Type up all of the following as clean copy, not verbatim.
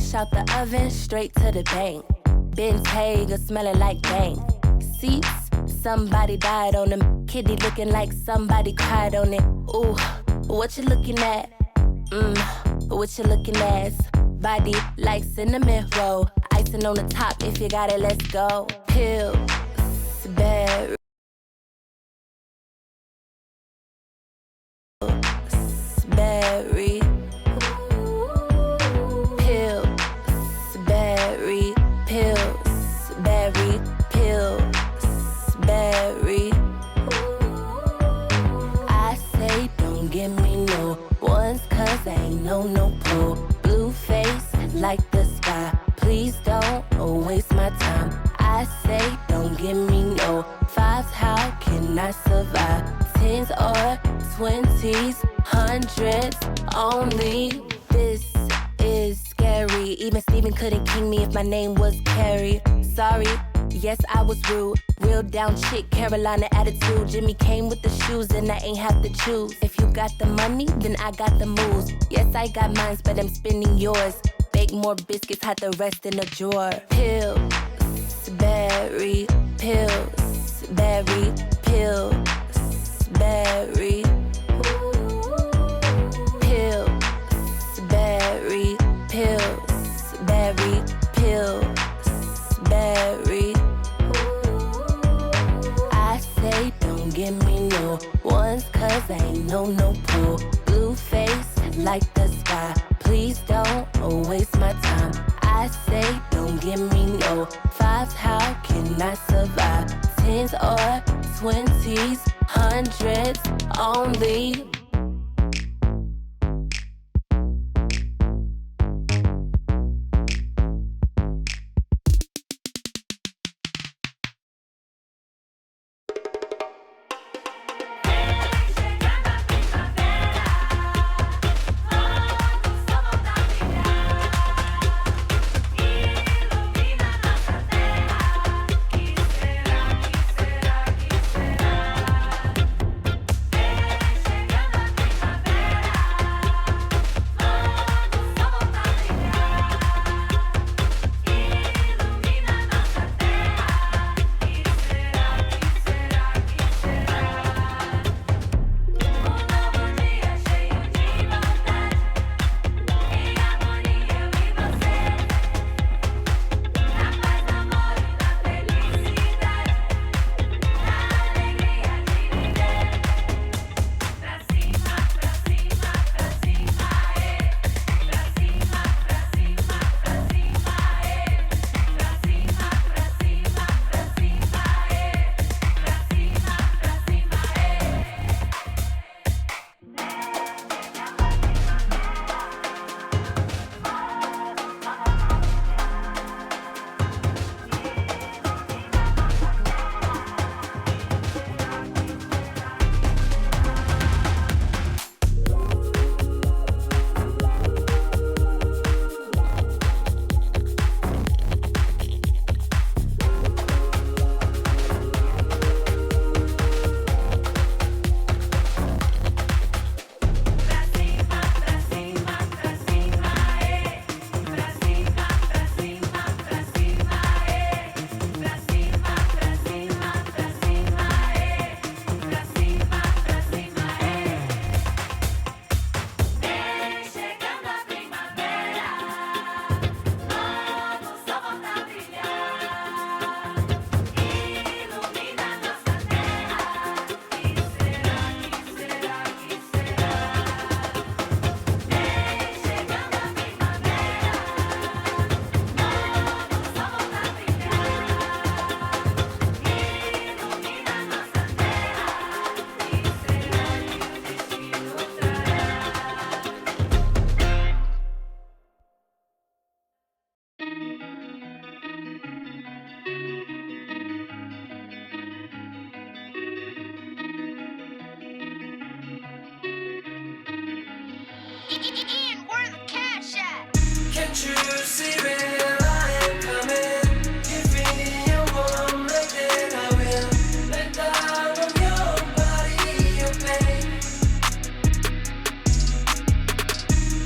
Fresh out the oven, straight to the bank. Bentayga smelling like bank. Seats, somebody died on them. Kitty looking like somebody cried on it. Ooh, what you looking at? What you looking at? Body like cinnamon roll. Icing on the top, if you got it, let's go. Pillsbury. Pillsbury. Pillsbury. Pillsbury. Pillsbury. I say don't give me no ones, cause I ain't no pull. Blue face like the sky. Please don't waste my time. I say don't give me no fives, how can I survive? Tens or 20s, hundreds only. This is scary. Even Steven couldn't king me if my name was Carrie. Sorry, yes I was rude. Real down chick, Carolina attitude. Jimmy came with the shoes and I ain't have to choose. If you got the money, then I got the moves. Yes I got mines, but I'm spending yours. Bake more biscuits, hide the rest in a drawer. Pillsbury, Pillsbury, Pillsbury. Pillsbury, Pillsbury, Pillsbury. I say don't give me no ones, cause I ain't no pull. Blue face like the sky. Please don't waste my time. I say don't give me no fives, how can I survive? Tens or 20s, hundreds only.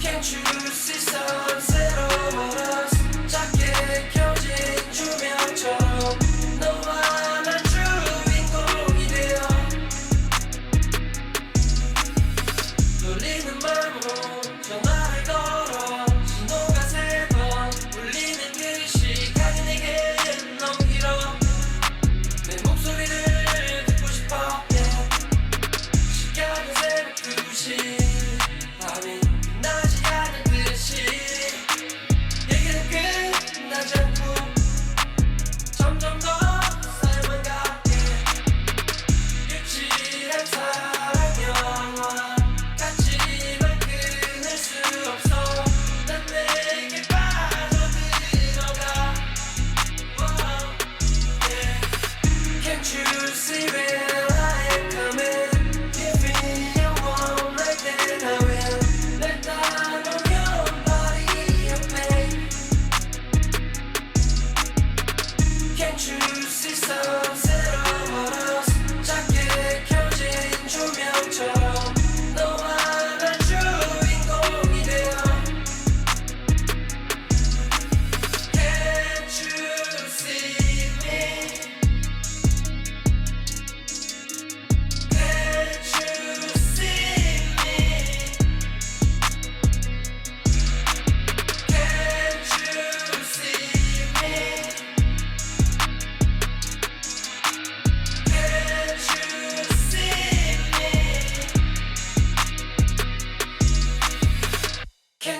Can't you see sunset over the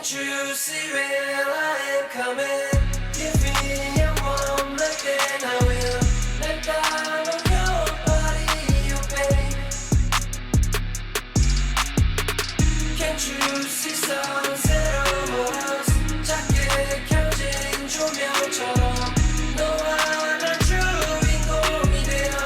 Can't you see where I am coming? If you want me, then I will. Let down on your body, you babe. Can't you see sunset over us? 작게 켜진 조명처럼 너와 난 주인공이 되어.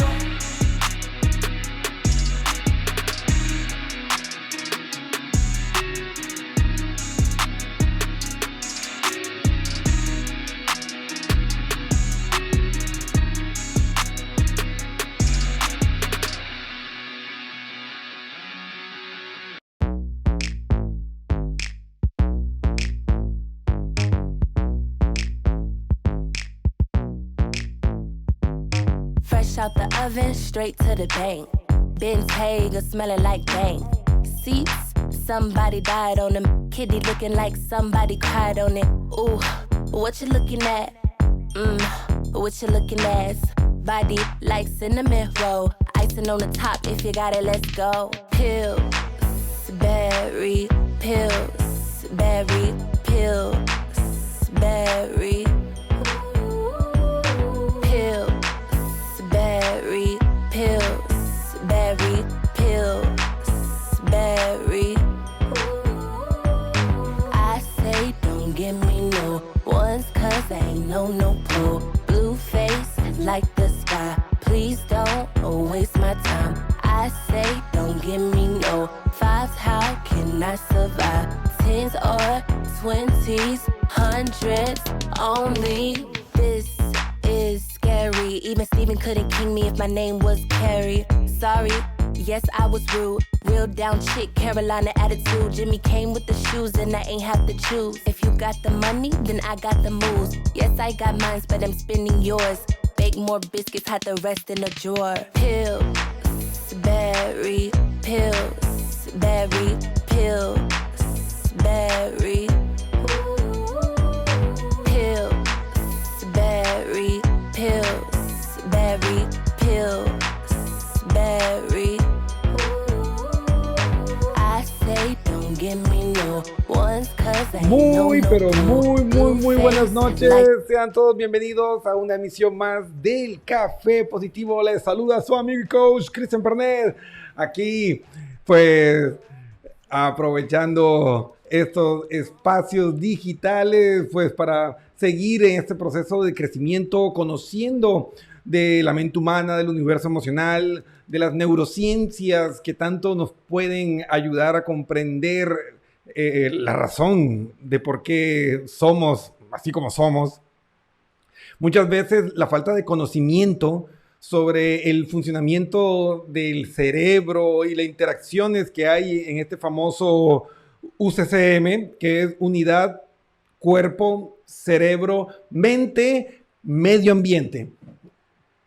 Fresh out the oven, straight to the bank. Bentayga smelling like bank. Seats, somebody died on them. Kitty looking like somebody cried on it. Ooh, what you looking at? What you looking at? Body like cinnamon roll. Icing on the top, if you got it, let's go. Pills, berry, pills, berry, pills, berry. Berry, pills, berry, pills, berry. I say don't give me no ones, cause I ain't no pull. Blue face like the sky, please don't waste my time. I say don't give me no fives, how can I survive? Tens or 20s, hundreds only. This is scary. Even Steven couldn't king me if my name was Carrie. Sorry, yes I was rude. Real down chick, Carolina attitude. Jimmy came with the shoes and I ain't have to choose. If you got the money, then I got the moves. Yes I got mines, but I'm spending yours. Bake more biscuits, hide the rest in a drawer. Pills, berry, pills, berry, pills, berry. Berry, pills, berry, pills, berry. I say don't give me no ones, cause I Muy, pero muy buenas noches. Sean todos bienvenidos a una emisión más del Café Positivo. Les saluda su amigo y coach Cristian Pernet. Aquí, pues, aprovechando estos espacios digitales, pues, para seguir en este proceso de crecimiento, conociendo de la mente humana, del universo emocional, de las neurociencias que tanto nos pueden ayudar a comprender la razón de por qué somos así como somos. Muchas veces la falta de conocimiento sobre el funcionamiento del cerebro y las interacciones que hay en este famoso UCCM, que es unidad, cuerpo, cerebro, mente, medio ambiente.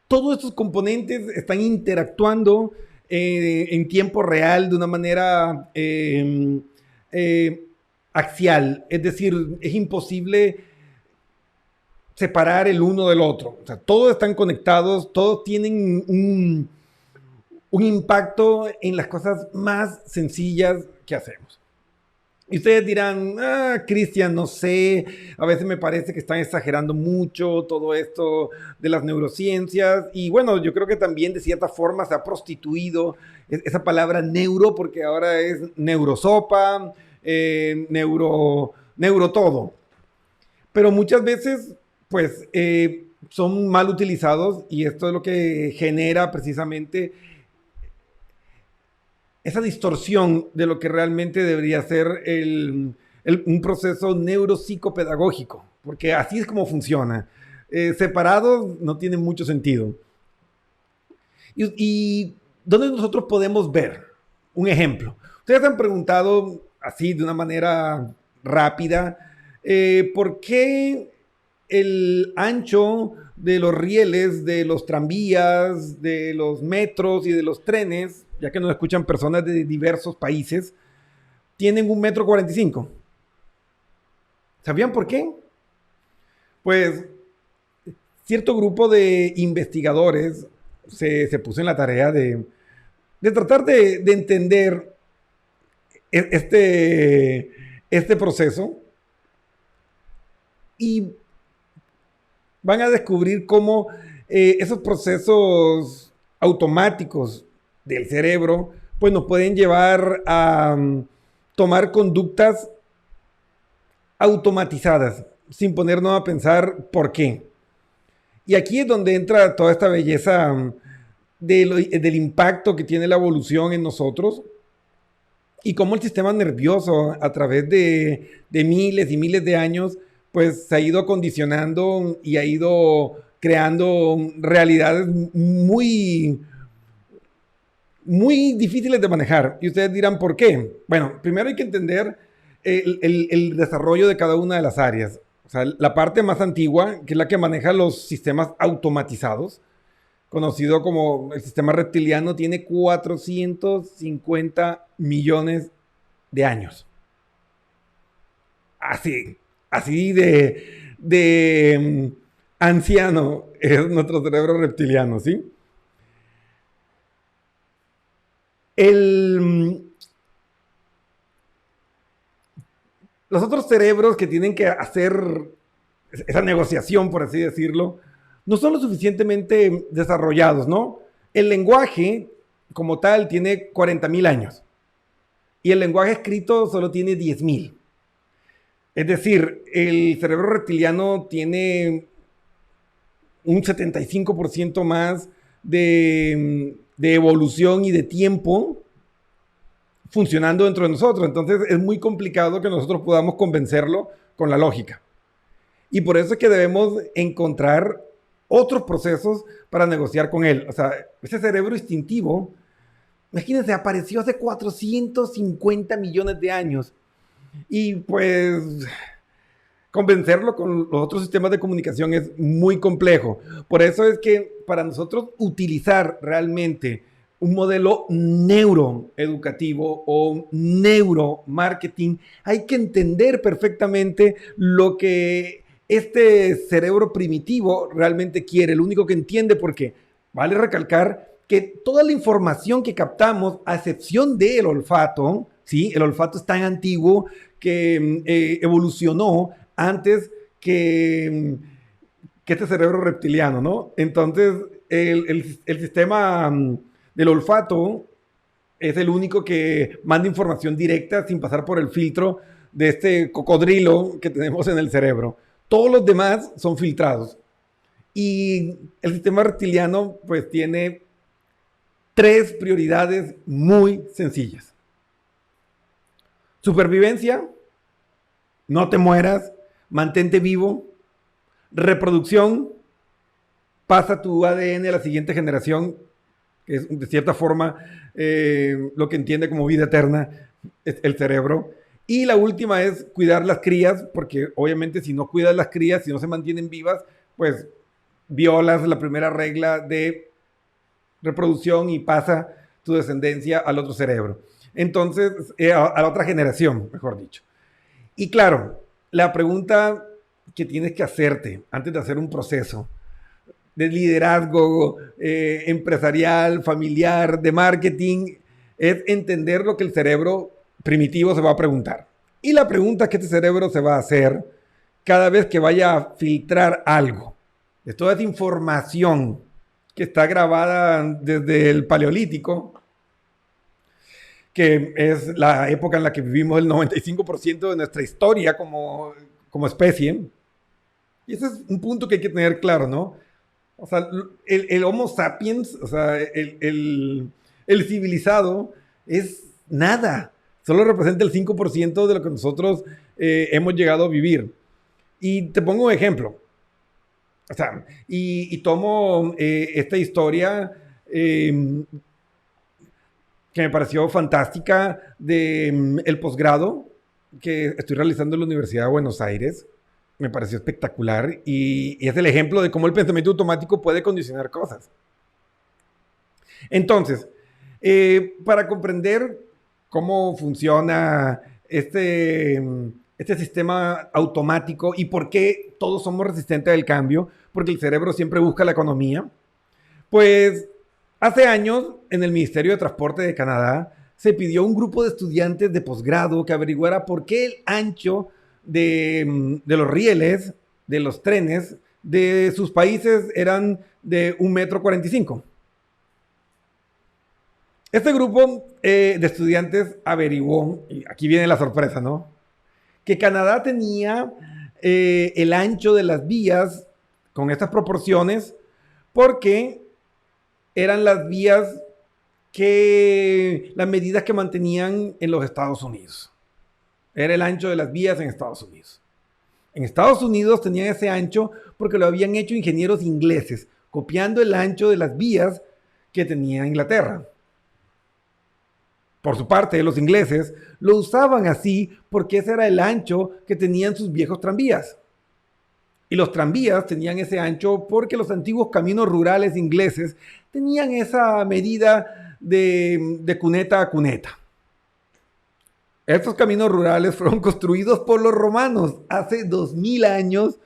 Todos estos componentes están interactuando en tiempo real de una manera axial. Es decir, es imposible separar el uno del otro. O sea, todos están conectados, todos tienen un impacto en las cosas más sencillas que hacemos. Y ustedes dirán, Cristian, no sé, a veces me parece que están exagerando mucho todo esto de las neurociencias. Y bueno, yo creo que también de cierta forma se ha prostituido esa palabra neuro, porque ahora es neurosopa, neuro todo. Pero muchas veces, pues, son mal utilizados y esto es lo que genera precisamente esa distorsión de lo que realmente debería ser un proceso neuropsicopedagógico, porque así es como funciona. Separados no tiene mucho sentido. ¿Y dónde nosotros podemos ver un ejemplo? Ustedes han preguntado así de una manera rápida, ¿por qué el ancho de los rieles de los tranvías, de los metros y de los trenes, ya que nos escuchan personas de diversos países, tienen 1,45 m? ¿Sabían por qué? Pues cierto grupo de investigadores se puso en la tarea de tratar de entender este proceso y van a descubrir cómo esos procesos automáticos del cerebro pues nos pueden llevar a tomar conductas automatizadas sin ponernos a pensar por qué. Y aquí es donde entra toda esta belleza del impacto que tiene la evolución en nosotros y cómo el sistema nervioso a través de miles y miles de años pues se ha ido condicionando y ha ido creando realidades muy, muy difíciles de manejar. Y ustedes dirán, ¿por qué? Bueno, primero hay que entender el desarrollo de cada una de las áreas. O sea, la parte más antigua, que es la que maneja los sistemas automatizados, conocido como el sistema reptiliano, tiene 450 millones de años. Así de anciano es nuestro cerebro reptiliano, ¿sí? Los otros cerebros que tienen que hacer esa negociación, por así decirlo, no son lo suficientemente desarrollados, ¿no? El lenguaje, como tal, tiene 40,000 años. Y el lenguaje escrito solo tiene 10,000. Es decir, el cerebro reptiliano tiene un 75% más de evolución y de tiempo funcionando dentro de nosotros. Entonces es muy complicado que nosotros podamos convencerlo con la lógica. Y por eso es que debemos encontrar otros procesos para negociar con él. O sea, ese cerebro instintivo, imagínense, apareció hace 450 millones de años. Y pues convencerlo con los otros sistemas de comunicación es muy complejo. Por eso es que para nosotros utilizar realmente un modelo neuroeducativo o neuromarketing, hay que entender perfectamente lo que este cerebro primitivo realmente quiere, el único que entiende, porque vale recalcar que toda la información que captamos, a excepción del olfato, ¿sí? El olfato es tan antiguo que evolucionó antes que este cerebro reptiliano, ¿no? Entonces, el sistema del olfato es el único que manda información directa sin pasar por el filtro de este cocodrilo que tenemos en el cerebro. Todos los demás son filtrados. Y el sistema reptiliano pues tiene 3 prioridades muy sencillas. Supervivencia, no te mueras, mantente vivo. Reproducción, pasa tu ADN a la siguiente generación, que es de cierta forma lo que entiende como vida eterna el cerebro. Y la última es cuidar las crías, porque obviamente si no cuidas las crías, si no se mantienen vivas, pues violas la primera regla de reproducción y pasa tu descendencia al otro cerebro. Entonces, a la otra generación, mejor dicho. Y claro, la pregunta que tienes que hacerte antes de hacer un proceso de liderazgo empresarial, familiar, de marketing, es entender lo que el cerebro primitivo se va a preguntar. Y la pregunta que este cerebro se va a hacer cada vez que vaya a filtrar algo, de toda esa información que está grabada desde el Paleolítico, que es la época en la que vivimos el 95% de nuestra historia como especie. Y ese es un punto que hay que tener claro, ¿no? O sea, el Homo sapiens, o sea, el civilizado es nada. Solo representa el 5% de lo que nosotros hemos llegado a vivir. Y te pongo un ejemplo. O sea, y tomo esta historia que me pareció fantástica del posgrado que estoy realizando en la Universidad de Buenos Aires. Me pareció espectacular y es el ejemplo de cómo el pensamiento automático puede condicionar cosas. Entonces, para comprender cómo funciona este sistema automático y por qué todos somos resistentes al cambio, porque el cerebro siempre busca la economía, pues hace años en el Ministerio de Transporte de Canadá se pidió a un grupo de estudiantes de posgrado que averiguara por qué el ancho de los rieles de los trenes de sus países eran de 1,45 m. Este grupo de estudiantes averiguó, y aquí viene la sorpresa, ¿no? Que Canadá tenía el ancho de las vías con estas proporciones porque eran las vías las medidas que mantenían en los Estados Unidos. Era el ancho de las vías en Estados Unidos. En Estados Unidos tenían ese ancho porque lo habían hecho ingenieros ingleses, copiando el ancho de las vías que tenía Inglaterra. Por su parte, los ingleses lo usaban así porque ese era el ancho que tenían sus viejos tranvías. Y los tranvías tenían ese ancho porque los antiguos caminos rurales ingleses tenían esa medida de cuneta a cuneta. Estos caminos rurales fueron construidos por los romanos hace 2000 años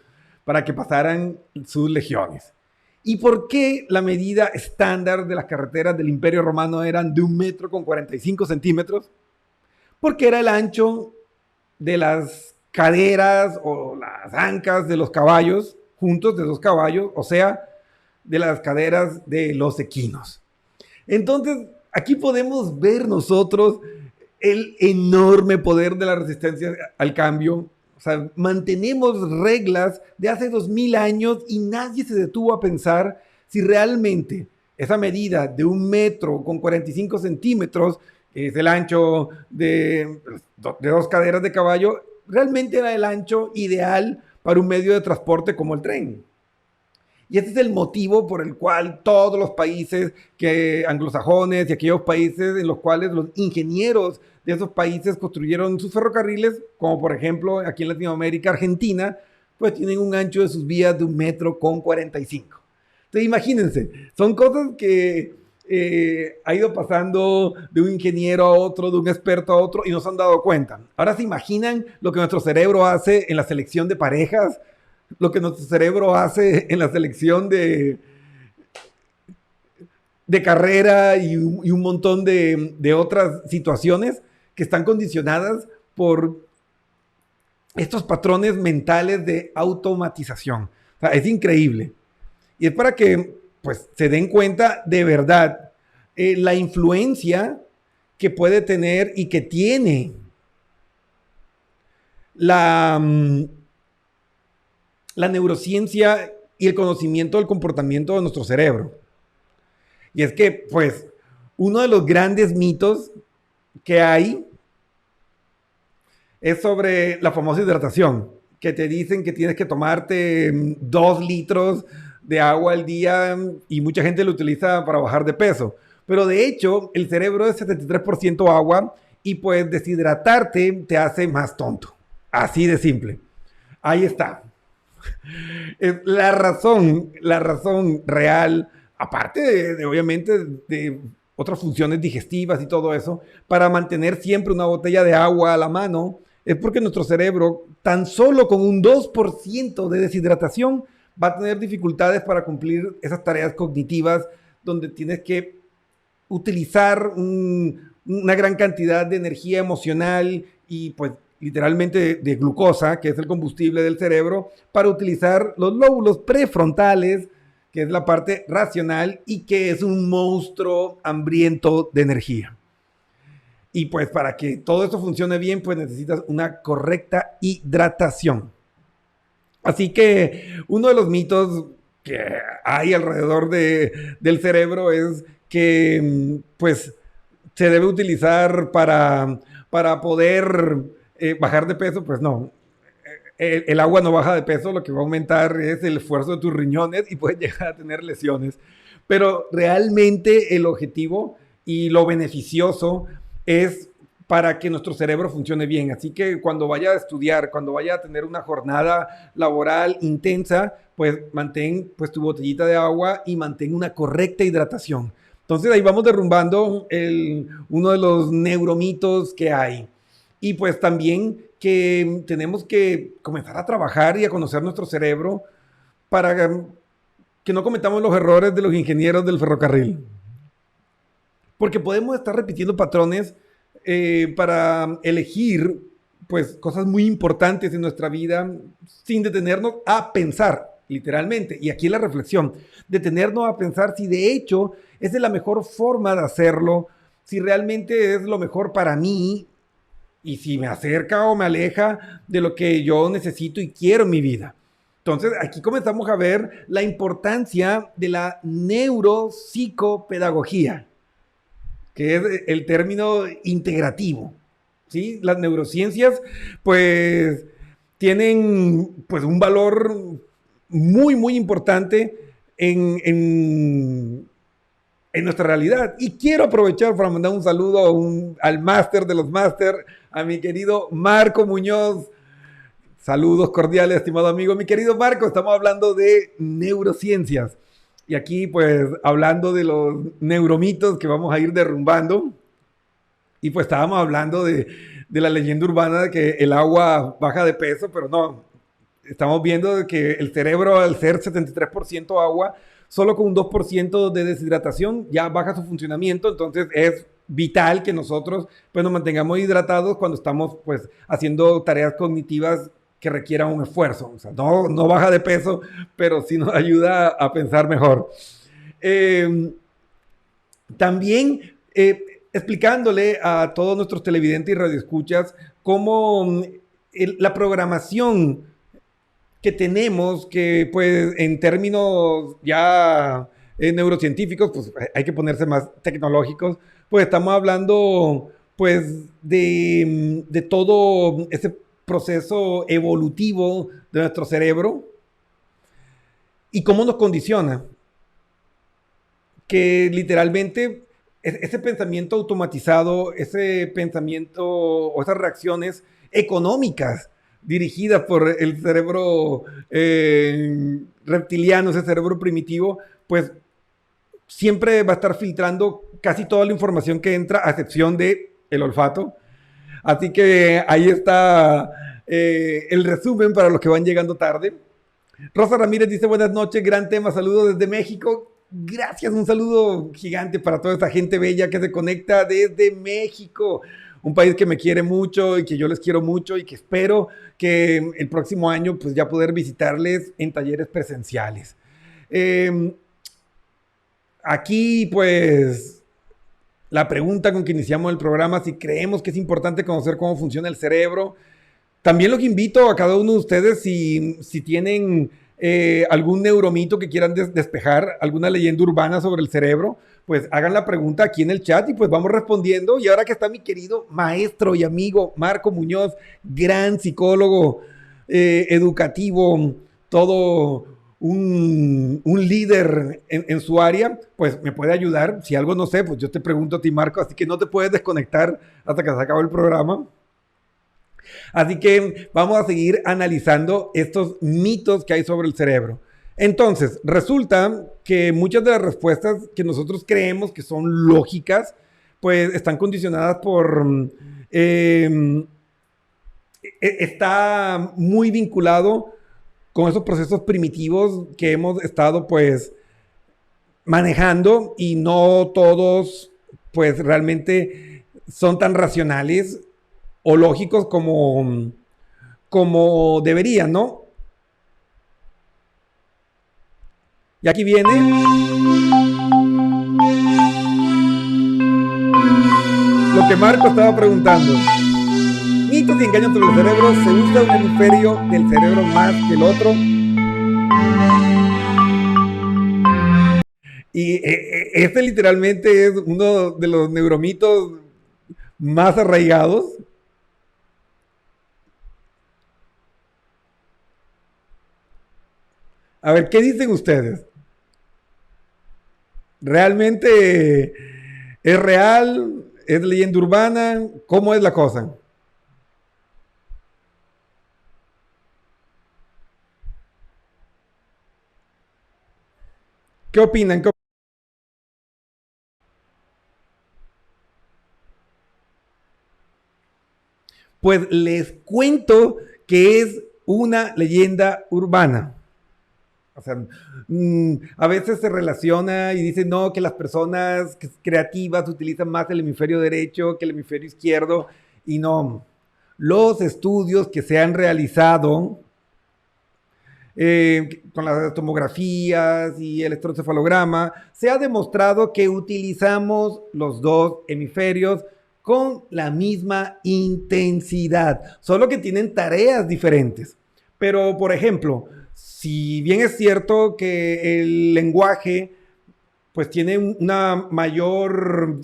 para que pasaran sus legiones. ¿Y por qué la medida estándar de las carreteras del Imperio Romano eran de 1,45 m? Porque era el ancho de las caderas o las ancas de los caballos, juntos de 2 caballos, o sea, de las caderas de los equinos. Entonces, aquí podemos ver nosotros el enorme poder de la resistencia al cambio. O sea, mantenemos reglas de hace 2000 años y nadie se detuvo a pensar si realmente esa medida de 1,45 m, que es el ancho de 2 caderas de caballo, realmente era el ancho ideal para un medio de transporte como el tren. Y ese es el motivo por el cual todos los países anglosajones y aquellos países en los cuales los ingenieros de esos países construyeron sus ferrocarriles, como por ejemplo aquí en Latinoamérica, Argentina, pues tienen un ancho de sus vías de 1,45 m. Entonces imagínense, son cosas que ha ido pasando de un ingeniero a otro, de un experto a otro, y no se han dado cuenta. Ahora se imaginan lo que nuestro cerebro hace en la selección de parejas, lo que nuestro cerebro hace en la selección de carrera y un montón de otras situaciones que están condicionadas por estos patrones mentales de automatización. O sea, es increíble. Y es para que pues, se den cuenta de verdad la influencia que puede tener y que tiene la neurociencia y el conocimiento del comportamiento de nuestro cerebro. Y es que, pues, uno de los grandes mitos que hay es sobre la famosa hidratación, que te dicen que tienes que tomarte 2 litros de agua al día y mucha gente lo utiliza para bajar de peso. Pero de hecho, el cerebro es 73% agua y pues deshidratarte te hace más tonto. Así de simple. Ahí está. La razón real, aparte obviamente de otras funciones digestivas y todo eso, para mantener siempre una botella de agua a la mano, es porque nuestro cerebro, tan solo con un 2% de deshidratación, va a tener dificultades para cumplir esas tareas cognitivas donde tienes que utilizar una gran cantidad de energía emocional y pues literalmente de glucosa, que es el combustible del cerebro, para utilizar los lóbulos prefrontales, que es la parte racional y que es un monstruo hambriento de energía. Y pues para que todo esto funcione bien, pues necesitas una correcta hidratación. Así que uno de los mitos que hay alrededor del cerebro es que pues se debe utilizar para poder bajar de peso. Pues no, el agua no baja de peso, lo que va a aumentar es el esfuerzo de tus riñones y puedes llegar a tener lesiones. Pero realmente el objetivo y lo beneficioso es para que nuestro cerebro funcione bien. Así que cuando vaya a estudiar, cuando vaya a tener una jornada laboral intensa, pues mantén pues, tu botellita de agua y mantén una correcta hidratación. Entonces ahí vamos derrumbando uno de los neuromitos que hay. Y pues también que tenemos que comenzar a trabajar y a conocer nuestro cerebro para que no cometamos los errores de los ingenieros del ferrocarril. Porque podemos estar repitiendo patrones para elegir pues cosas muy importantes en nuestra vida sin detenernos a pensar, literalmente. Y aquí la reflexión, detenernos a pensar si de hecho esa es la mejor forma de hacerlo, si realmente es lo mejor para mí y si me acerca o me aleja de lo que yo necesito y quiero en mi vida. Entonces, aquí comenzamos a ver la importancia de la neuropsicopedagogía, que es el término integrativo. ¿Sí? Las neurociencias, pues, tienen pues, un valor muy, muy importante en nuestra realidad. Y quiero aprovechar para mandar un saludo al máster de los máster, a mi querido Marco Muñoz. Saludos cordiales, estimado amigo. Mi querido Marco, estamos hablando de neurociencias. Y aquí, pues, hablando de los neuromitos que vamos a ir derrumbando. Y pues estábamos hablando de la leyenda urbana de que el agua baja de peso, pero no. Estamos viendo que el cerebro, al ser 73% agua, solo con un 2% de deshidratación ya baja su funcionamiento. Entonces es vital que nosotros pues, nos mantengamos hidratados cuando estamos pues, haciendo tareas cognitivas que requieran un esfuerzo. O sea, no baja de peso, pero sí nos ayuda a pensar mejor. También explicándole a todos nuestros televidentes y radioescuchas cómo la programación que tenemos, que pues en términos ya neurocientíficos, pues hay que ponerse más tecnológicos, pues estamos hablando pues de todo ese proceso evolutivo de nuestro cerebro y cómo nos condiciona, que literalmente ese pensamiento automatizado, ese pensamiento o esas reacciones económicas dirigidas por el cerebro reptiliano, ese cerebro primitivo, pues siempre va a estar filtrando casi toda la información que entra, a excepción de el olfato. Así que ahí está el resumen para los que van llegando tarde. Rosa Ramírez dice, buenas noches, gran tema, saludos desde México. Gracias, un saludo gigante para toda esta gente bella que se conecta desde México, un país que me quiere mucho y que yo les quiero mucho y que espero que el próximo año pues ya poder visitarles en talleres presenciales. Aquí pues la pregunta con que iniciamos el programa, si creemos que es importante conocer cómo funciona el cerebro. También los invito a cada uno de ustedes si tienen algún neuromito que quieran despejar, alguna leyenda urbana sobre el cerebro, pues hagan la pregunta aquí en el chat y pues vamos respondiendo. Y ahora que está mi querido maestro y amigo Marco Muñoz, gran psicólogo educativo, todo un líder en su área, pues me puede ayudar. Si algo no sé, pues yo te pregunto a ti, Marco, así que no te puedes desconectar hasta que se acabe el programa. Así que vamos a seguir analizando estos mitos que hay sobre el cerebro. Entonces, resulta que muchas de las respuestas que nosotros creemos que son lógicas, pues están condicionadas por... está muy vinculado con esos procesos primitivos que hemos estado, pues, manejando y no todos, pues, realmente son tan racionales o lógicos como deberían, ¿no? Y aquí viene lo que Marco estaba preguntando. Mitos y engaños sobre el cerebro. ¿Se usa un hemisferio del cerebro más que el otro? Y este literalmente es uno de los neuromitos más arraigados. A ver, ¿qué dicen ustedes? ¿Realmente es real? ¿Es leyenda urbana? ¿Cómo es la cosa? ¿Qué opinan? Pues les cuento que es una leyenda urbana. O sea, a veces se relaciona y dicen, no, que las personas creativas utilizan más el hemisferio derecho que el hemisferio izquierdo, y no. los estudios que se han realizado con las tomografías y el electroencefalograma, se ha demostrado que utilizamos los dos hemisferios con la misma intensidad, solo que tienen tareas diferentes. Pero, por ejemplo, si bien es cierto que el lenguaje pues tiene una mayor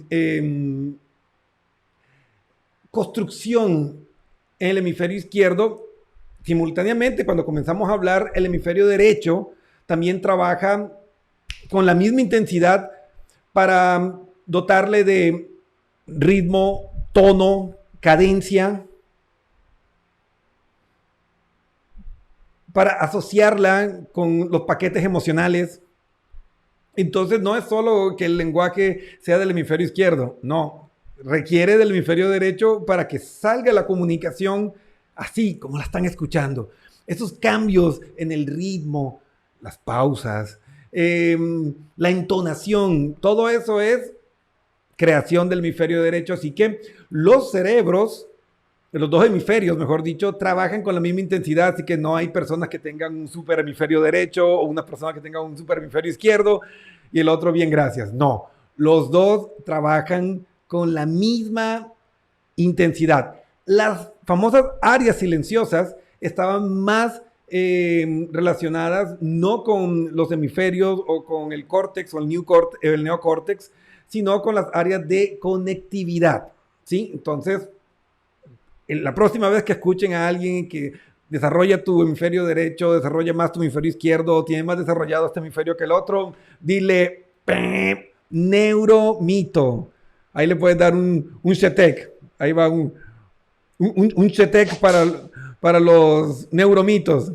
construcción en el hemisferio izquierdo, simultáneamente cuando comenzamos a hablar, el hemisferio derecho también trabaja con la misma intensidad para dotarle de ritmo, tono, cadencia, para asociarla con los paquetes emocionales. Entonces no es solo que el lenguaje sea del hemisferio izquierdo, no, requiere del hemisferio derecho para que salga la comunicación así como la están escuchando. Esos cambios en el ritmo, las pausas, la entonación, todo eso es creación del hemisferio derecho. Así que los cerebros, los dos hemisferios, mejor dicho, trabajan con la misma intensidad. Así que no hay personas que tengan un super hemisferio derecho o una persona que tenga un super hemisferio izquierdo y el otro bien, gracias. No, los dos trabajan con la misma intensidad. Las famosas áreas silenciosas estaban más relacionadas no con los hemisferios o con el córtex o el neocórtex, sino con las áreas de conectividad, ¿sí? Entonces, la próxima vez que escuchen a alguien que desarrolla tu hemisferio derecho, desarrolla más tu hemisferio izquierdo, tiene más desarrollado este hemisferio que el otro, dile neuromito. Ahí le puedes dar un CHETEC. Ahí va un CHETEC para los neuromitos.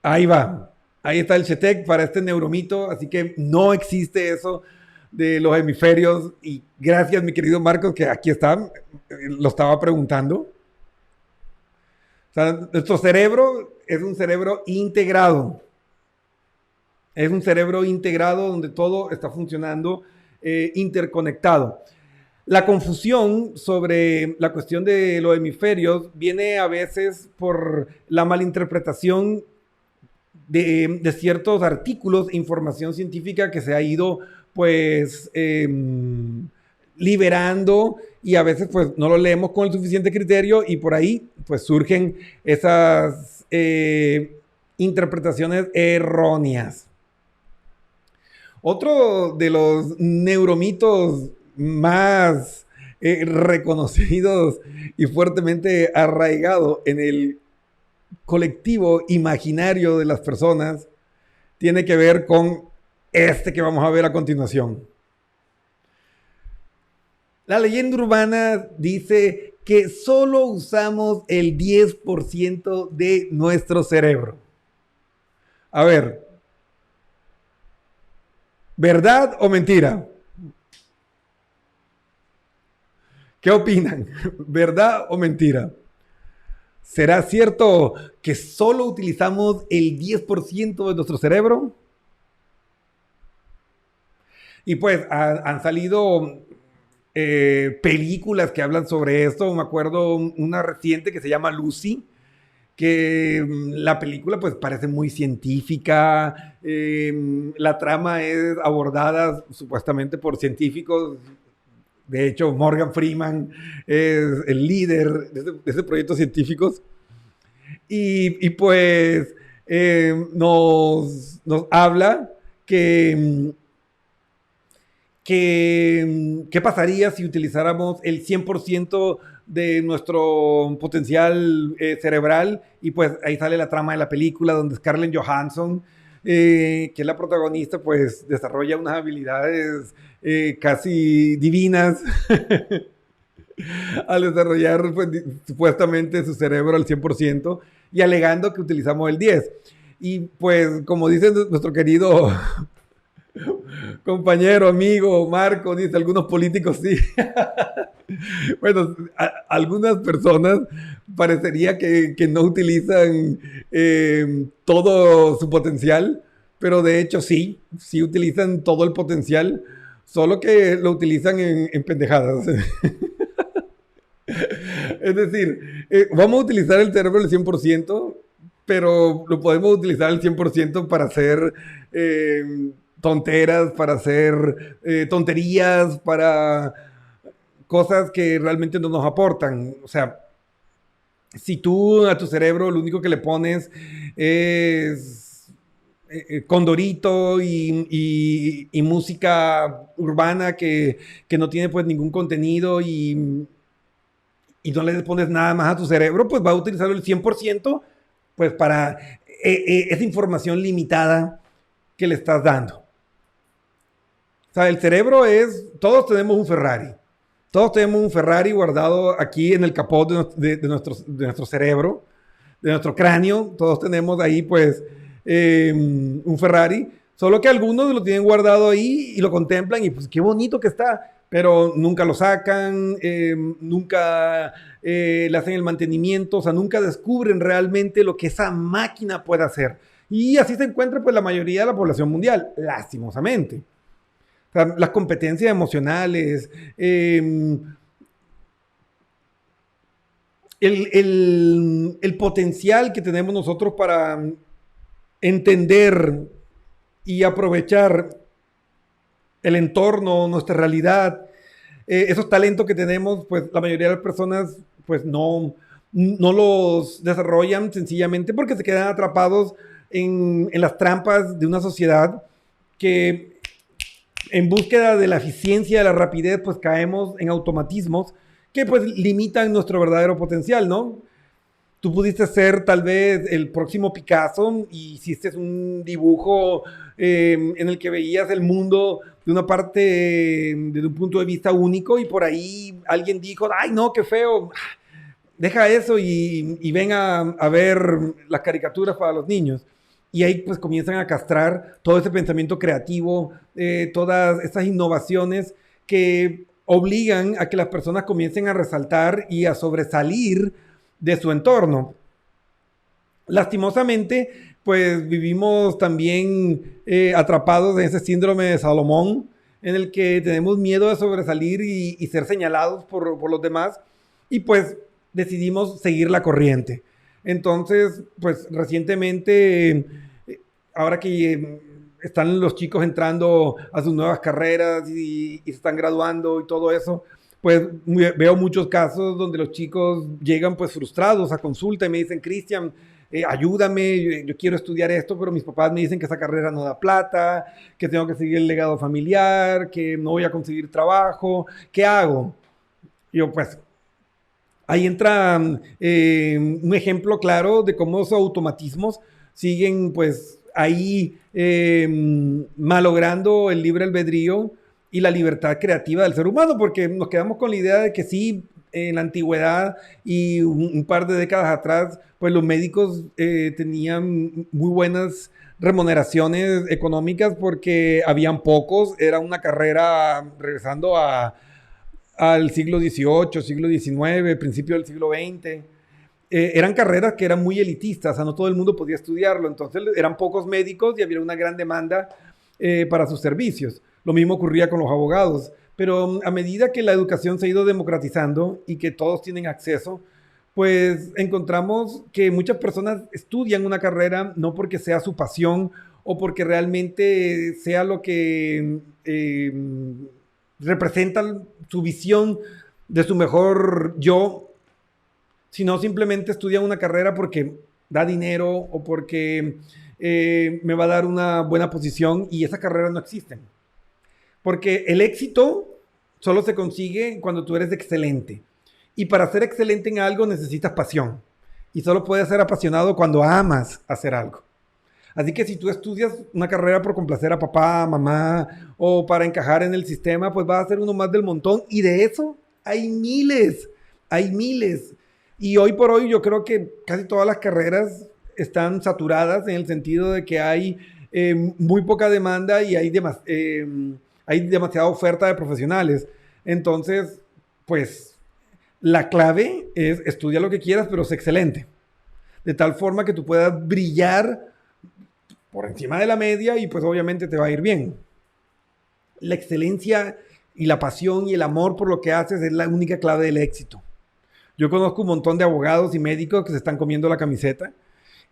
Ahí va. Ahí está el CHETEC para este neuromito. Así que no existe eso de los hemisferios. Y gracias, mi querido Marcos, que aquí está. Lo estaba preguntando. O sea, nuestro cerebro es un cerebro integrado. Es un cerebro integrado donde todo está funcionando interconectado. La confusión sobre la cuestión de los hemisferios viene a veces por la malinterpretación de ciertos artículos e información científica que se ha ido pues liberando y a veces pues no lo leemos con el suficiente criterio y por ahí pues surgen esas interpretaciones erróneas. Otro de los neuromitos más reconocidos y fuertemente arraigados en el colectivo imaginario de las personas tiene que ver con este que vamos a ver a continuación. La leyenda urbana dice que solo usamos el 10% de nuestro cerebro. A ver, ¿verdad o mentira? ¿Qué opinan? ¿Verdad o mentira? ¿Será cierto que solo utilizamos el 10% de nuestro cerebro? Y pues han salido películas que hablan sobre esto. Me acuerdo una reciente que se llama Lucy, que la película pues parece muy científica. La trama es abordada supuestamente por científicos. De hecho, Morgan Freeman es el líder de ese proyecto científicos. Y pues nos habla que ¿qué pasaría si utilizáramos el 100% de nuestro potencial cerebral? Y pues ahí sale la trama de la película donde Scarlett Johansson, que es la protagonista, pues desarrolla unas habilidades casi divinas al desarrollar pues, supuestamente su cerebro al 100% y alegando que utilizamos el 10%. Y pues como dice nuestro querido compañero, amigo, Marco, dice, algunos políticos sí. Bueno, algunas personas parecería que no utilizan todo su potencial, pero de hecho sí utilizan todo el potencial, solo que lo utilizan en pendejadas. Es decir, vamos a utilizar el cerebro al 100%, pero lo podemos utilizar al 100% para hacer tonteras, para hacer tonterías, para cosas que realmente no nos aportan. O sea, si tú a tu cerebro lo único que le pones es condorito y música urbana que no tiene pues ningún contenido y no le pones nada más a tu cerebro, pues va a utilizarlo el 100% pues para esa información limitada que le estás dando. O sea, el cerebro todos tenemos un Ferrari. Todos tenemos un Ferrari guardado aquí en el capot de nuestro cerebro, de nuestro cráneo. Todos tenemos ahí pues un Ferrari. Solo que algunos lo tienen guardado ahí y lo contemplan y pues qué bonito que está. Pero nunca lo sacan, nunca le hacen el mantenimiento, o sea, nunca descubren realmente lo que esa máquina puede hacer. Y así se encuentra pues la mayoría de la población mundial, lastimosamente. O sea, las competencias emocionales, el potencial que tenemos nosotros para entender y aprovechar el entorno, nuestra realidad, esos talentos que tenemos, pues la mayoría de las personas pues no los desarrollan sencillamente porque se quedan atrapados en las trampas de una sociedad que en búsqueda de la eficiencia, de la rapidez, pues caemos en automatismos que pues limitan nuestro verdadero potencial, ¿no? Tú pudiste ser tal vez el próximo Picasso y hiciste un dibujo en el que veías el mundo de una parte, desde un punto de vista único y por ahí alguien dijo, ay no, qué feo, deja eso y ven a ver las caricaturas para los niños. Y ahí pues comienzan a castrar todo ese pensamiento creativo, todas esas innovaciones que obligan a que las personas comiencen a resaltar y a sobresalir de su entorno. Lastimosamente, pues vivimos también atrapados en ese síndrome de Salomón, en el que tenemos miedo de sobresalir y ser señalados por los demás, y pues decidimos seguir la corriente. Entonces, pues recientemente, ahora que están los chicos entrando a sus nuevas carreras y se están graduando y todo eso, pues veo muchos casos donde los chicos llegan pues frustrados a consulta y me dicen, Cristian, ayúdame, yo quiero estudiar esto, pero mis papás me dicen que esa carrera no da plata, que tengo que seguir el legado familiar, que no voy a conseguir trabajo, ¿qué hago? Y yo pues, ahí entra un ejemplo claro de cómo esos automatismos siguen pues ahí malogrando el libre albedrío y la libertad creativa del ser humano, porque nos quedamos con la idea de que sí, en la antigüedad y un par de décadas atrás, pues los médicos tenían muy buenas remuneraciones económicas porque habían pocos, era una carrera regresando al siglo XVIII, siglo XIX, principio del siglo XX. Eran carreras que eran muy elitistas, o sea, no todo el mundo podía estudiarlo, entonces eran pocos médicos y había una gran demanda para sus servicios. Lo mismo ocurría con los abogados, pero a medida que la educación se ha ido democratizando y que todos tienen acceso, pues encontramos que muchas personas estudian una carrera no porque sea su pasión o porque realmente sea lo que representa su visión de su mejor yo, sino simplemente estudian una carrera porque da dinero o porque me va a dar una buena posición y esas carreras no existen. Porque el éxito solo se consigue cuando tú eres excelente. Y para ser excelente en algo necesitas pasión. Y solo puedes ser apasionado cuando amas hacer algo. Así que si tú estudias una carrera por complacer a papá, mamá o para encajar en el sistema, pues vas a ser uno más del montón. Y de eso hay miles, hay miles. Y hoy por hoy yo creo que casi todas las carreras están saturadas en el sentido de que hay muy poca demanda y hay demasiada oferta de profesionales. Entonces, pues la clave es estudia lo que quieras, pero sé excelente. De tal forma que tú puedas brillar por encima de la media y pues obviamente te va a ir bien. La excelencia y la pasión y el amor por lo que haces es la única clave del éxito. Yo conozco un montón de abogados y médicos que se están comiendo la camiseta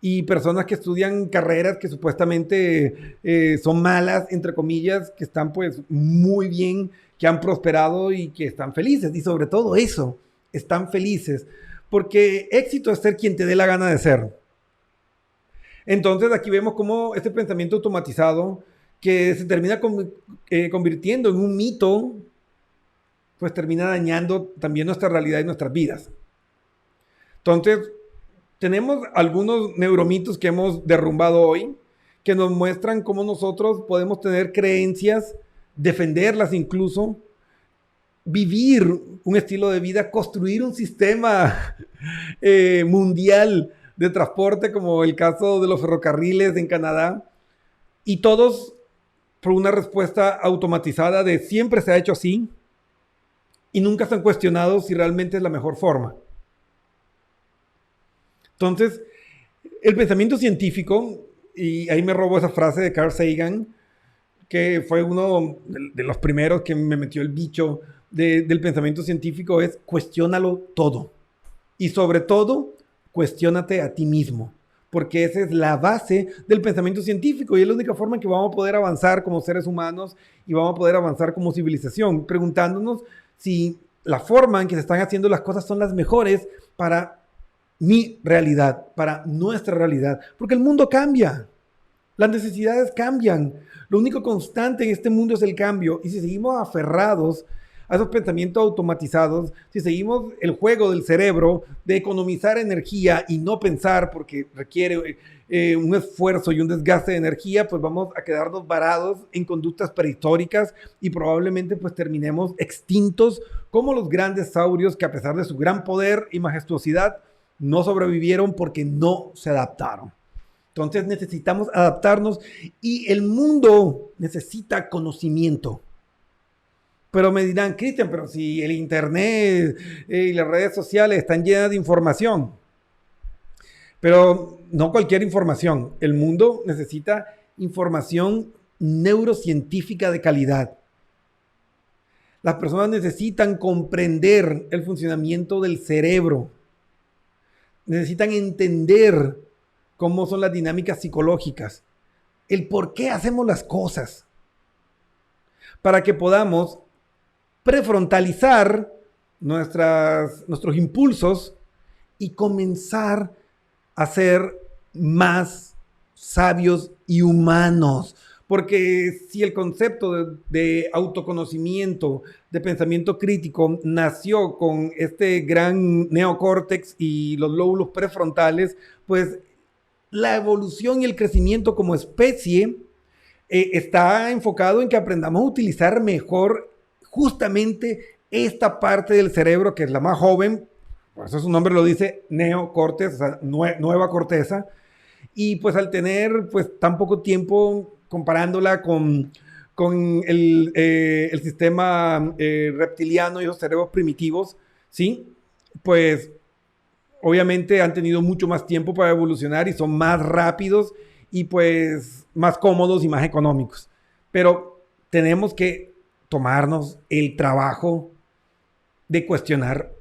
y personas que estudian carreras que supuestamente son malas, entre comillas, que están pues muy bien, que han prosperado y que están felices. Y sobre todo eso, están felices. Porque éxito es ser quien te dé la gana de ser. Entonces aquí vemos cómo este pensamiento automatizado que se termina convirtiendo en un mito, pues termina dañando también nuestra realidad y nuestras vidas. Entonces, tenemos algunos neuromitos que hemos derrumbado hoy, que nos muestran cómo nosotros podemos tener creencias, defenderlas incluso, vivir un estilo de vida, construir un sistema mundial de transporte, como el caso de los ferrocarriles en Canadá, y todos por una respuesta automatizada de siempre se ha hecho así, y nunca se han cuestionado si realmente es la mejor forma. Entonces, el pensamiento científico, y ahí me robo esa frase de Carl Sagan, que fue uno de los primeros que me metió el bicho del pensamiento científico, es cuestiónalo todo. Y sobre todo, cuestiónate a ti mismo, porque esa es la base del pensamiento científico y es la única forma en que vamos a poder avanzar como seres humanos y vamos a poder avanzar como civilización, preguntándonos si la forma en que se están haciendo las cosas son las mejores para mi realidad, para nuestra realidad, porque el mundo cambia, las necesidades cambian, lo único constante en este mundo es el cambio, y si seguimos aferrados a esos pensamientos automatizados, si seguimos el juego del cerebro de economizar energía y no pensar porque requiere un esfuerzo y un desgaste de energía, pues vamos a quedarnos varados en conductas prehistóricas y probablemente pues terminemos extintos como los grandes saurios que a pesar de su gran poder y majestuosidad no sobrevivieron porque no se adaptaron. Entonces necesitamos adaptarnos y el mundo necesita conocimiento. Pero me dirán, Cristian, pero si el internet y las redes sociales están llenas de información. Pero no cualquier información. El mundo necesita información neurocientífica de calidad. Las personas necesitan comprender el funcionamiento del cerebro. Necesitan entender cómo son las dinámicas psicológicas. El por qué hacemos las cosas. Para que podamos prefrontalizar nuestros impulsos y comenzar a ser más sabios y humanos. Porque si el concepto de autoconocimiento, de pensamiento crítico, nació con este gran neocórtex y los lóbulos prefrontales, pues la evolución y el crecimiento como especie está enfocado en que aprendamos a utilizar mejor justamente esta parte del cerebro que es la más joven, por eso su nombre lo dice, neocórtex, o sea, nueva corteza, y pues al tener pues tan poco tiempo comparándola con el sistema reptiliano y los cerebros primitivos, ¿sí? Pues obviamente han tenido mucho más tiempo para evolucionar y son más rápidos y pues más cómodos y más económicos. Pero tenemos que tomarnos el trabajo de cuestionar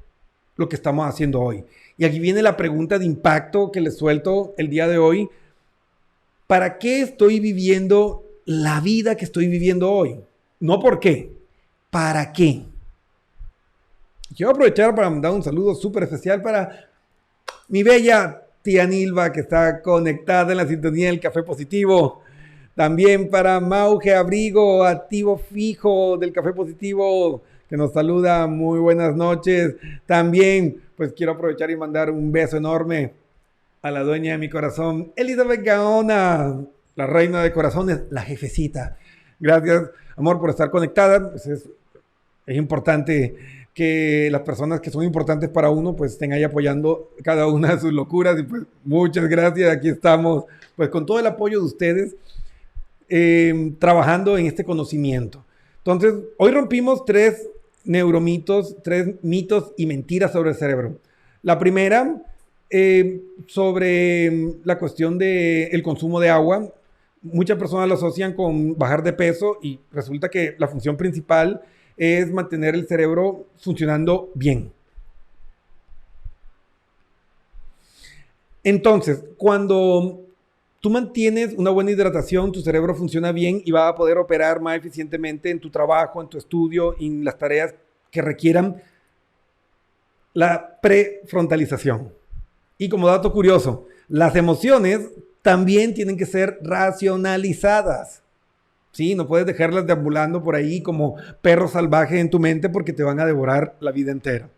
lo que estamos haciendo hoy. Y aquí viene la pregunta de impacto que les suelto el día de hoy. ¿Para qué estoy viviendo la vida que estoy viviendo hoy? No por qué, ¿para qué? Quiero aprovechar para mandar un saludo súper especial para mi bella tía Nilva, que está conectada en la sintonía del Café Positivo. También para Mauge Abrigo, activo fijo del Café Positivo, que nos saluda. Muy buenas noches. También, pues quiero aprovechar y mandar un beso enorme a la dueña de mi corazón, Elizabeth Gaona, la reina de corazones, la jefecita. Gracias, amor, por estar conectada. Pues es importante que las personas que son importantes para uno, pues estén ahí apoyando cada una de sus locuras. Y pues muchas gracias. Aquí estamos, pues con todo el apoyo de ustedes, trabajando en este conocimiento. Entonces, hoy rompimos 3 neuromitos, 3 mitos y mentiras sobre el cerebro. La primera, sobre la cuestión del consumo de agua. Muchas personas lo asocian con bajar de peso y resulta que la función principal es mantener el cerebro funcionando bien. Entonces, cuando tú mantienes una buena hidratación, tu cerebro funciona bien y va a poder operar más eficientemente en tu trabajo, en tu estudio, en las tareas que requieran la prefrontalización. Y como dato curioso, las emociones también tienen que ser racionalizadas. Sí, no puedes dejarlas deambulando por ahí como perros salvajes en tu mente porque te van a devorar la vida entera.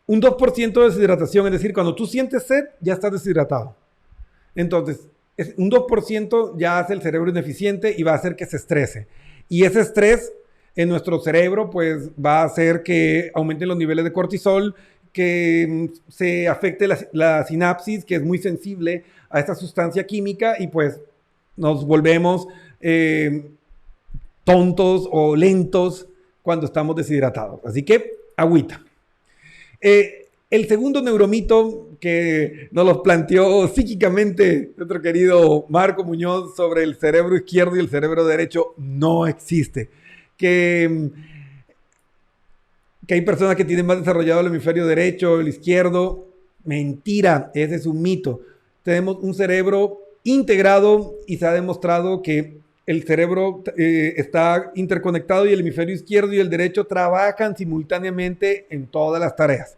Un 2% de deshidratación, es decir, cuando tú sientes sed, ya estás deshidratado. Entonces, un 2% ya hace el cerebro ineficiente y va a hacer que se estrese. Y ese estrés en nuestro cerebro, pues, va a hacer que aumenten los niveles de cortisol, que se afecte la sinapsis, que es muy sensible a esta sustancia química, y pues nos volvemos tontos o lentos cuando estamos deshidratados. Así que, agüita. El segundo neuromito que nos lo planteó psíquicamente nuestro querido Marco Muñoz sobre el cerebro izquierdo y el cerebro derecho no existe. Que hay personas que tienen más desarrollado el hemisferio derecho, el izquierdo. Mentira, ese es un mito. Tenemos un cerebro integrado y se ha demostrado que el cerebro está interconectado y el hemisferio izquierdo y el derecho trabajan simultáneamente en todas las tareas.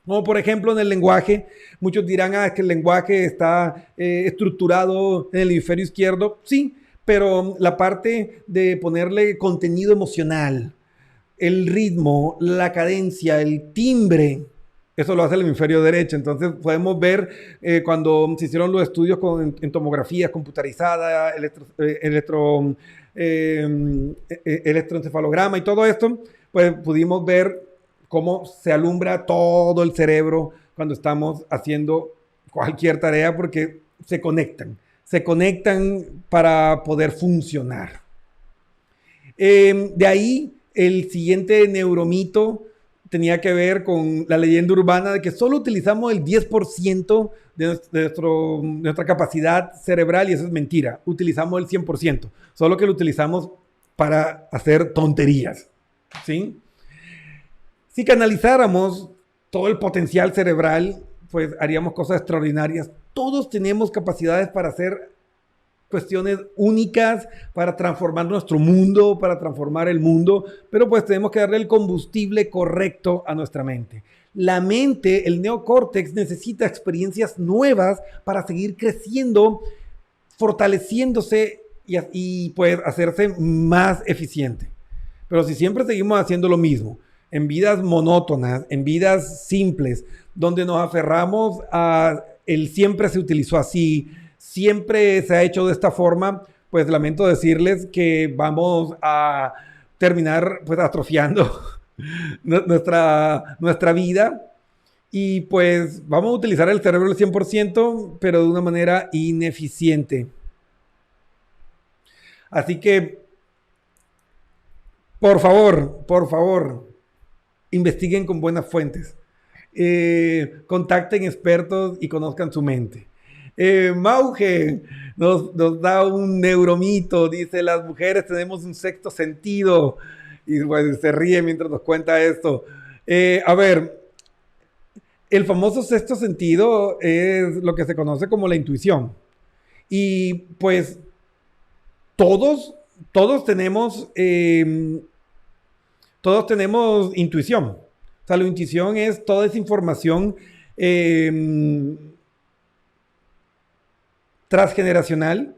Como por ejemplo en el lenguaje, muchos dirán que el lenguaje está estructurado en el hemisferio izquierdo. Sí, pero la parte de ponerle contenido emocional, el ritmo, la cadencia, el timbre, eso lo hace el hemisferio derecho. Entonces podemos ver cuando se hicieron los estudios en tomografía computarizada, electroencefalograma y todo esto, pues pudimos ver cómo se alumbra todo el cerebro cuando estamos haciendo cualquier tarea porque se conectan para poder funcionar. De ahí el siguiente neuromito tenía que ver con la leyenda urbana de que solo utilizamos el 10% de nuestra capacidad cerebral, y eso es mentira. Utilizamos el 100%, solo que lo utilizamos para hacer tonterías, ¿sí? Si canalizáramos todo el potencial cerebral, pues haríamos cosas extraordinarias. Todos tenemos capacidades para hacer cuestiones únicas, para transformar nuestro mundo, para transformar el mundo, pero pues tenemos que darle el combustible correcto a nuestra mente. La mente, el neocórtex, necesita experiencias nuevas para seguir creciendo, fortaleciéndose y pues hacerse más eficiente. Pero si siempre seguimos haciendo lo mismo, en vidas monótonas, en vidas simples, donde nos aferramos a el siempre se utilizó así, siempre se ha hecho de esta forma, pues lamento decirles que vamos a terminar pues atrofiando nuestra vida y pues vamos a utilizar el cerebro al 100%, pero de una manera ineficiente. Así que, por favor, investiguen con buenas fuentes. Contacten expertos y conozcan su mente. Mauge nos da un neuromito, dice: las mujeres tenemos un sexto sentido, y bueno, se ríe mientras nos cuenta esto. A ver, el famoso sexto sentido es lo que se conoce como la intuición, y pues todos tenemos intuición. O sea, la intuición es toda esa información transgeneracional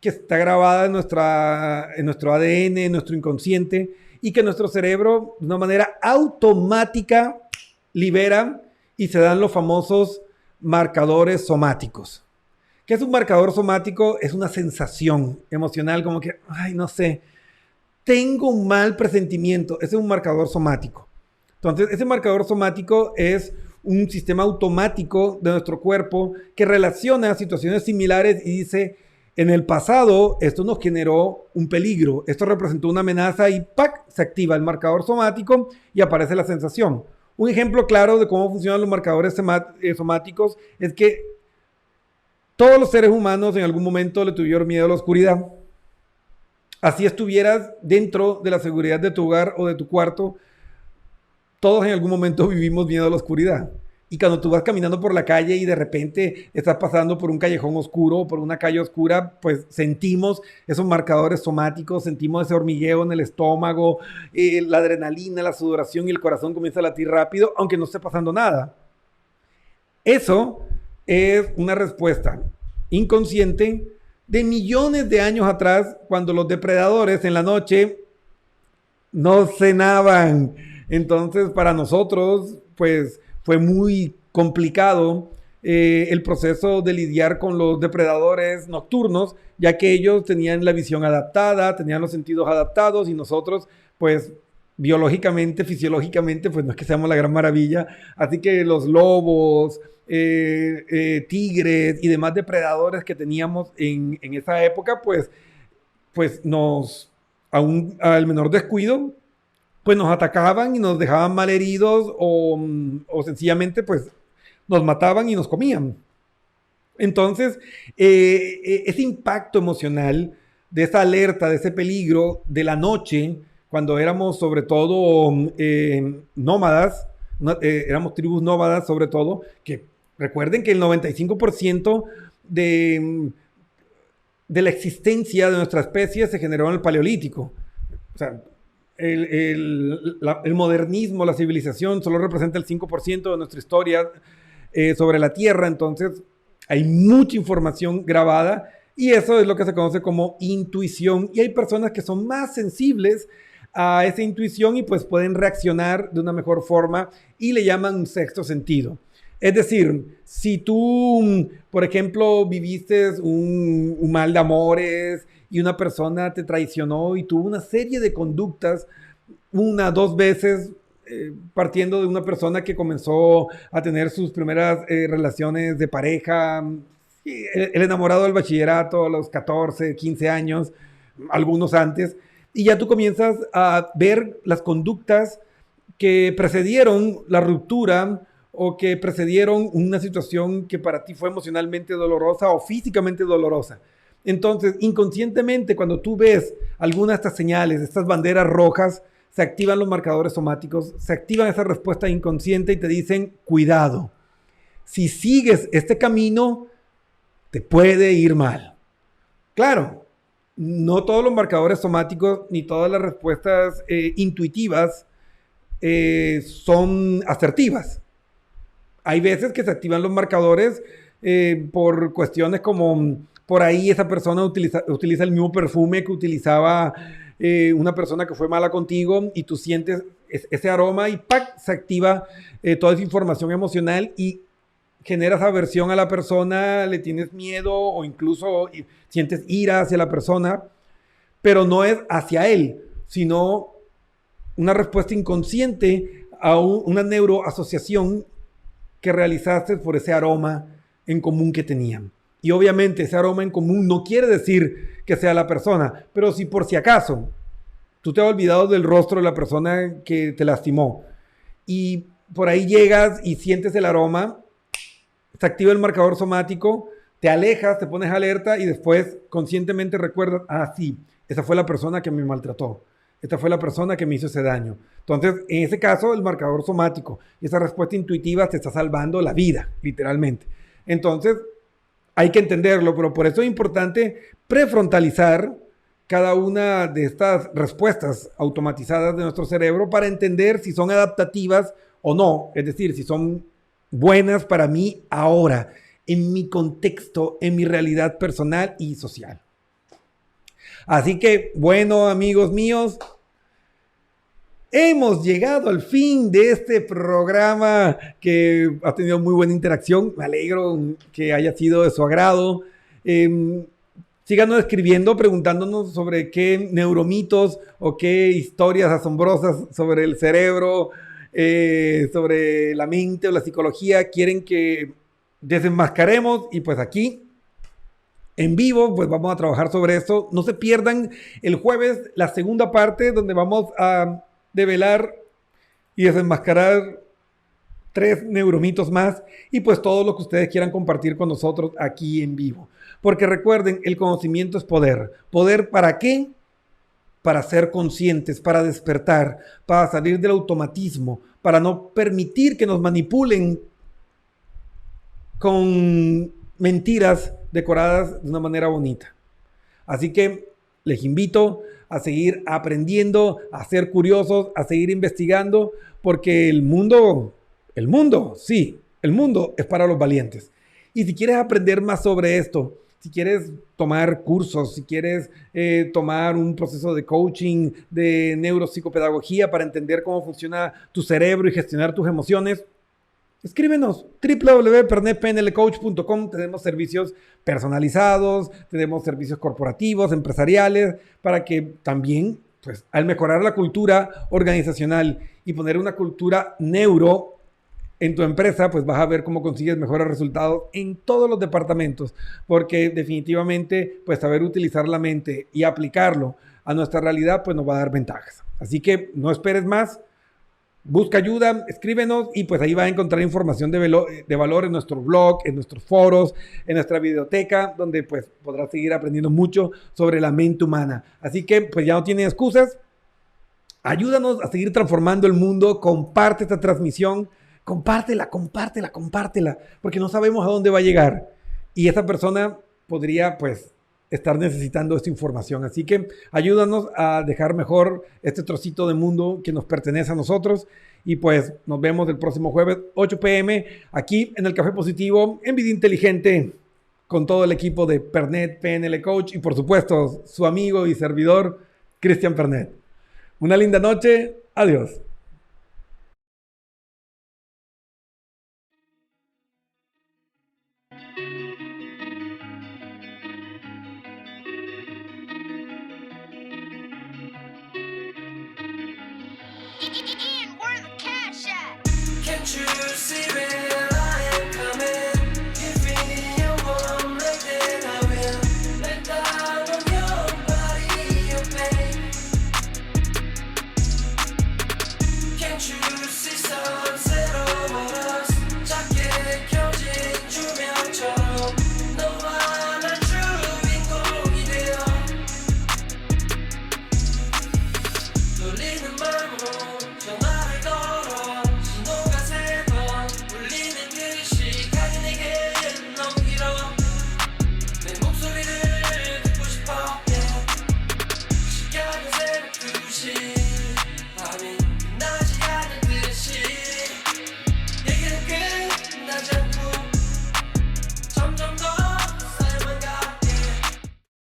que está grabada en nuestro ADN, en nuestro inconsciente, y que nuestro cerebro de una manera automática libera y se dan los famosos marcadores somáticos. ¿Qué es un marcador somático? Es una sensación emocional como que, ay, no sé, tengo un mal presentimiento. Ese es un marcador somático. Entonces, ese marcador somático es un sistema automático de nuestro cuerpo que relaciona situaciones similares y dice: en el pasado esto nos generó un peligro, esto representó una amenaza, y ¡pac!, se activa el marcador somático y aparece la sensación. Un ejemplo claro de cómo funcionan los marcadores somáticos es que todos los seres humanos en algún momento le tuvieron miedo a la oscuridad. Así estuvieras dentro de la seguridad de tu hogar o de tu cuarto, todos en algún momento vivimos miedo a la oscuridad. Y cuando tú vas caminando por la calle y de repente estás pasando por un callejón oscuro o por una calle oscura, pues sentimos esos marcadores somáticos, sentimos ese hormigueo en el estómago, la adrenalina, la sudoración y el corazón comienza a latir rápido, aunque no esté pasando nada. Eso es una respuesta inconsciente de millones de años atrás, cuando los depredadores en la noche no cenaban. Entonces, para nosotros, pues fue muy complicado el proceso de lidiar con los depredadores nocturnos, ya que ellos tenían la visión adaptada, tenían los sentidos adaptados y nosotros, pues biológicamente, fisiológicamente, pues no es que seamos la gran maravilla. Así que los lobos, tigres y demás depredadores que teníamos en esa época, pues al menor descuido, pues nos atacaban y nos dejaban malheridos o sencillamente pues nos mataban y nos comían. Entonces, ese impacto emocional de esa alerta, de ese peligro de la noche, cuando éramos sobre todo nómadas, éramos tribus nómadas sobre todo, que recuerden que el 95% de la existencia de nuestra especie se generó en el Paleolítico. O sea, el modernismo, la civilización, solo representa el 5% de nuestra historia sobre la Tierra. Entonces, hay mucha información grabada y eso es lo que se conoce como intuición. Y hay personas que son más sensibles a esa intuición y pues pueden reaccionar de una mejor forma y le llaman un sexto sentido. Es decir, si tú, por ejemplo, viviste un mal de amores y una persona te traicionó y tuvo una serie de conductas, 1, 2 veces, partiendo de una persona que comenzó a tener sus primeras relaciones de pareja, el enamorado del bachillerato a los 14, 15 años, algunos antes, y ya tú comienzas a ver las conductas que precedieron la ruptura o que precedieron una situación que para ti fue emocionalmente dolorosa o físicamente dolorosa. Entonces, inconscientemente, cuando tú ves algunas de estas señales, estas banderas rojas, se activan los marcadores somáticos, se activan esa respuesta inconsciente y te dicen, cuidado, si sigues este camino, te puede ir mal. Claro, no todos los marcadores somáticos ni todas las respuestas intuitivas son asertivas. Hay veces que se activan los marcadores por cuestiones como por ahí esa persona utiliza el mismo perfume que utilizaba una persona que fue mala contigo y tú sientes ese aroma y ¡pac! Se activa toda esa información emocional y generas aversión a la persona, le tienes miedo o incluso sientes ira hacia la persona, pero no es hacia él, sino una respuesta inconsciente a una neuroasociación que realizaste por ese aroma en común que tenían. Y obviamente ese aroma en común no quiere decir que sea la persona, pero si por si acaso tú te has olvidado del rostro de la persona que te lastimó y por ahí llegas y sientes el aroma, se activa el marcador somático, te alejas, te pones alerta y después conscientemente recuerdas, sí, esa fue la persona que me maltrató. Esta fue la persona que me hizo ese daño. Entonces, en ese caso, el marcador somático y esa respuesta intuitiva te está salvando la vida, literalmente. Entonces, hay que entenderlo, pero por eso es importante prefrontalizar cada una de estas respuestas automatizadas de nuestro cerebro para entender si son adaptativas o no. Es decir, si son buenas para mí ahora, en mi contexto, en mi realidad personal y social. Así que, bueno, amigos míos, hemos llegado al fin de este programa que ha tenido muy buena interacción. Me alegro que haya sido de su agrado. Síganos escribiendo, preguntándonos sobre qué neuromitos o qué historias asombrosas sobre el cerebro, sobre la mente o la psicología quieren que desenmascaremos. Y pues aquí en vivo, pues vamos a trabajar sobre esto. No se pierdan el jueves la segunda parte donde vamos a develar y desenmascarar 3 neuromitos más y pues todo lo que ustedes quieran compartir con nosotros aquí en vivo. Porque recuerden, el conocimiento es poder. ¿Poder para qué? Para ser conscientes, para despertar, para salir del automatismo, para no permitir que nos manipulen con mentiras decoradas de una manera bonita. Así que les invito a seguir aprendiendo, a ser curiosos, a seguir investigando, porque el mundo es para los valientes. Y si quieres aprender más sobre esto, si quieres tomar cursos, si quieres tomar un proceso de coaching, de neuropsicopedagogía para entender cómo funciona tu cerebro y gestionar tus emociones, escríbenos, www.pernetpnlcoach.com. Tenemos servicios personalizados, tenemos servicios corporativos, empresariales, para que también, pues, al mejorar la cultura organizacional y poner una cultura neuro en tu empresa, pues vas a ver cómo consigues mejores resultados en todos los departamentos, porque definitivamente, pues, saber utilizar la mente y aplicarlo a nuestra realidad, pues nos va a dar ventajas. Así que no esperes más. Busca ayuda, escríbenos y pues ahí vas a encontrar información de valor en nuestro blog, en nuestros foros, en nuestra biblioteca, donde pues podrás seguir aprendiendo mucho sobre la mente humana. Así que pues ya no tienen excusas. Ayúdanos a seguir transformando el mundo. Comparte esta transmisión. Compártela, porque no sabemos a dónde va a llegar. Y esa persona podría pues estar necesitando esta información. Así que ayúdanos a dejar mejor este trocito de mundo que nos pertenece a nosotros. Y pues nos vemos el próximo jueves, 8 p.m. aquí en el Café Positivo, en Vida Inteligente, con todo el equipo de Pernet PNL Coach y por supuesto su amigo y servidor, Cristian Pernet. Una linda noche. Adiós. Ian, where the cash at? Can't you see where I am coming? Give me a moment, then I will let down on your body, your pain. Can't you see sunset over